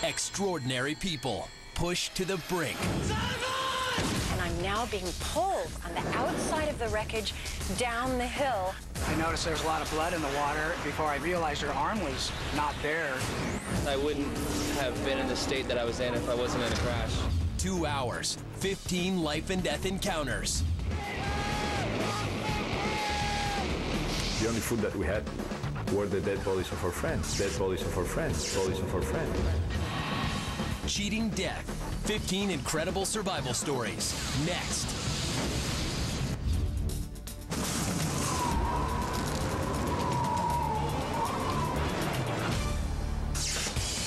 Extraordinary people pushed to the brink. And I'm now being pulled on the outside of the wreckage down the hill. I noticed there was a lot of blood in the water before I realized her arm was not there. I wouldn't have been in the state that I was in if I wasn't in a crash. 2 hours, 15 life and death encounters. The only food that we had were the dead bodies of our friends, dead bodies of our friends, bodies of our friends. Cheating death. 15 incredible survival stories. Next.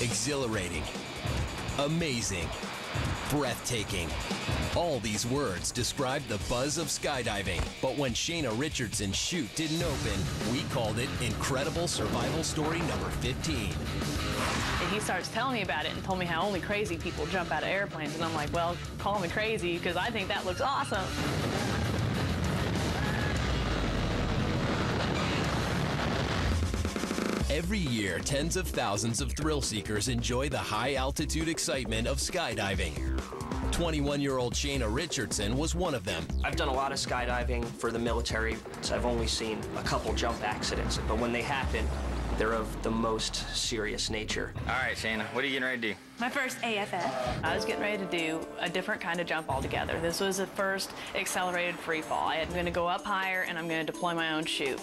Exhilarating. Amazing. Breathtaking. All these words describe the buzz of skydiving. But when Shayna Richardson's chute didn't open, we called it Incredible Survival Story number 15. And he starts telling me about it and told me how only crazy people jump out of airplanes. And I'm like, well, call me crazy because I think that looks awesome. Every year, tens of thousands of thrill seekers enjoy the high-altitude excitement of skydiving. 21-year-old Shayna Richardson was one of them. I've done a lot of skydiving for the military, so I've only seen a couple jump accidents, but when they happen, they're of the most serious nature. All right, Shayna, what are you getting ready to do? My first AFF. I was getting ready to do a different kind of jump altogether. This was the first accelerated free fall. I'm going to go up higher and I'm going to deploy my own chute.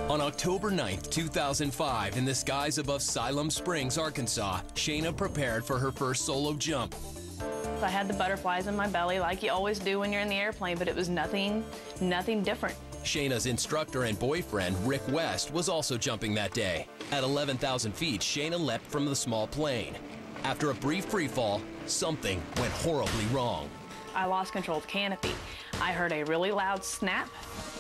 On October 9th, 2005, in the skies above Siloam Springs, Arkansas, Shayna prepared for her first solo jump. I had the butterflies in my belly like you always do when you're in the airplane, but it was nothing different. Shayna's instructor and boyfriend, Rick West, was also jumping that day. At 11,000 feet, Shayna leapt from the small plane. After a brief free fall, something went horribly wrong. I lost control of the canopy. I heard a really loud snap,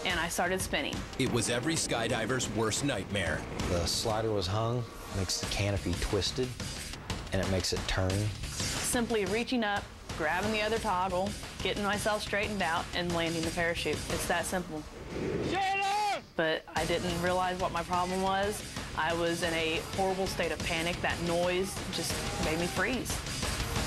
and I started spinning. It was every skydiver's worst nightmare. The slider was hung, makes the canopy twisted, and it makes it turn. Simply reaching up, grabbing the other toggle, getting myself straightened out, and landing the parachute. It's that simple. But I didn't realize what my problem was. I was in a horrible state of panic. That noise just made me freeze.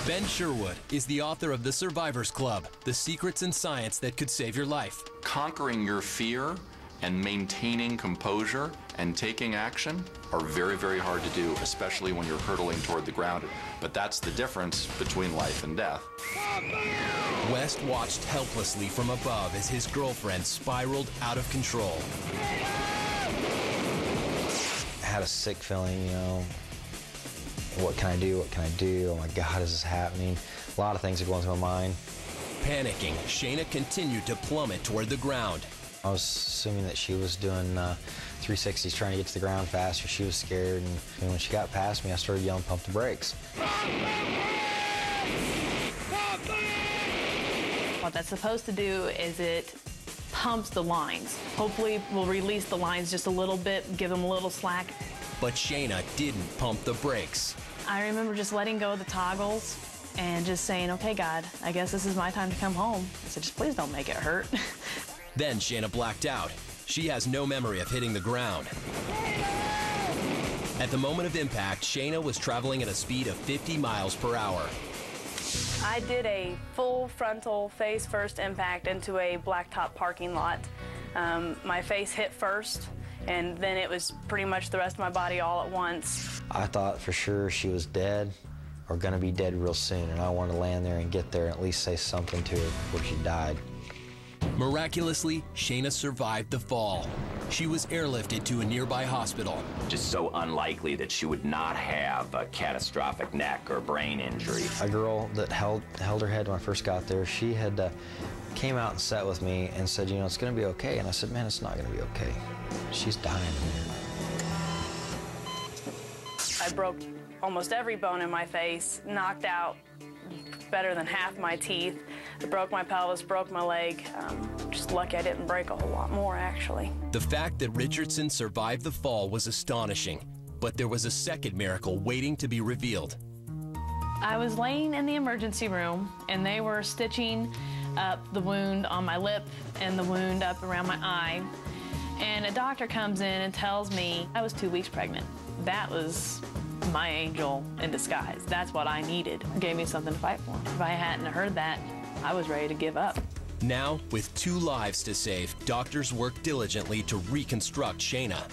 Ben Sherwood is the author of The Survivors Club, The Secrets and Science That Could Save Your Life. Conquering your fear and maintaining composure and taking action are very, very hard to do, especially when you're hurtling toward the ground. But that's the difference between life and death. West watched helplessly from above as his girlfriend spiraled out of control. I had a sick feeling, you know. What can I do? What can I do? Oh my God, is this happening? A lot of things are going through my mind. Panicking, Shayna continued to plummet toward the ground. I was assuming that she was doing 360s, trying to get to the ground faster. She was scared, and when she got past me, I started yelling, "Pump the brakes." What that's supposed to do is it pumps the lines. Hopefully, we'll release the lines just a little bit, give them a little slack. But Shayna didn't pump the brakes. I remember just letting go of the toggles and just saying, okay, God, I guess this is my time to come home. I said, just please don't make it hurt. Then Shayna blacked out. She has no memory of hitting the ground. At the moment of impact, Shayna was traveling at a speed of 50 miles per hour. I did a full frontal face-first impact into a blacktop parking lot. My face hit first, and then it was pretty much the rest of my body all at once. I thought for sure she was dead or gonna be dead real soon, and I wanted to land there and get there and at least say something to her before she died. Miraculously, Shayna survived the fall. She was airlifted to a nearby hospital. Just so unlikely that she would not have a catastrophic neck or brain injury. A girl that held her head when I first got there, she had came out and sat with me and said, you know, it's gonna be okay. And I said, man, it's not gonna be okay. She's dying here. I broke almost every bone in my face, knocked out better than half my teeth. I broke my pelvis, broke my leg. Just lucky I didn't break a whole lot more, actually. The fact that Richardson survived the fall was astonishing, but there was a second miracle waiting to be revealed. I was laying in the emergency room, and they were stitching up the wound on my lip and the wound up around my eye. And a doctor comes in and tells me I was 2 weeks pregnant. That was my angel in disguise. That's what I needed. It gave me something to fight for. If I hadn't heard that, I was ready to give up. Now, with 2 lives to save, doctors work diligently to reconstruct Shayna.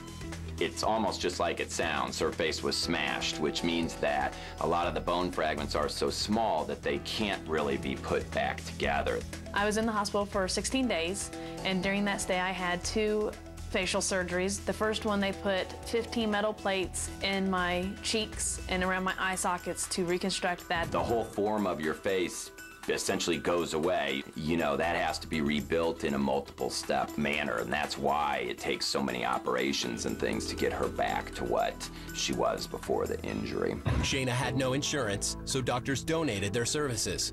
It's almost just like it sounds. Her face was smashed, which means that a lot of the bone fragments are so small that they can't really be put back together. I was in the hospital for 16 days, and during that stay I had 2 facial surgeries. The first one, they put 15 metal plates in my cheeks and around my eye sockets to reconstruct that. The whole form of your face essentially goes away. You know, that has to be rebuilt in a multiple-step manner, and that's why it takes so many operations and things to get her back to what she was before the injury. Shayna had no insurance, so doctors donated their services.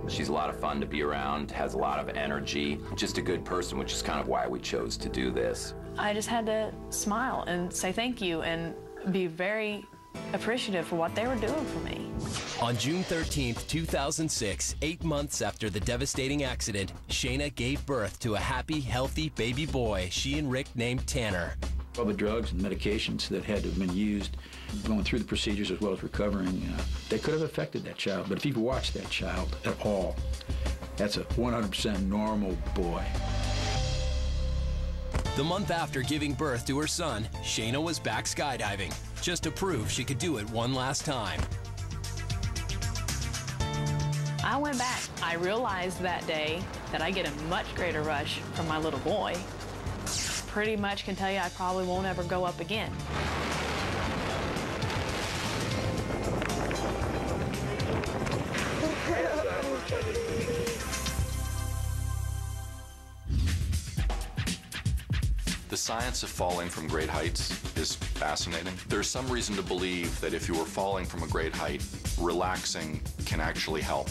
She's a lot of fun to be around, has a lot of energy, just a good person, which is kind of why we chose to do this. I just had to smile and say thank you and be very appreciative for what they were doing for me. On June 13th, 2006, 8 months after the devastating accident, Shayna gave birth to a happy, healthy baby boy she and Rick named Tanner. All the drugs and medications that had to have been used, going through the procedures as well as recovering, they could have affected that child. But if you've watched that child at all, that's a 100% normal boy. The month after giving birth to her son, Shayna was back skydiving, just to prove she could do it one last time. I went back. I realized that day that I get a much greater rush from my little boy. Pretty much can tell you I probably won't ever go up again. The science of falling from great heights is fascinating. There's some reason to believe that if you were falling from a great height, relaxing can actually help.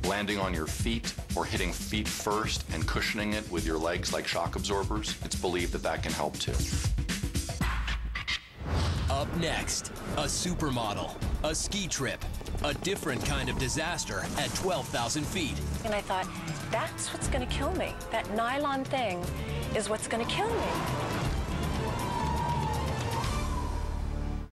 Landing on your feet or hitting feet first and cushioning it with your legs like shock absorbers, it's believed that that can help too. Up next, a supermodel, a ski trip, a different kind of disaster at 12,000 feet. And I thought, that's what's going to kill me. That nylon thing is what's going to kill me.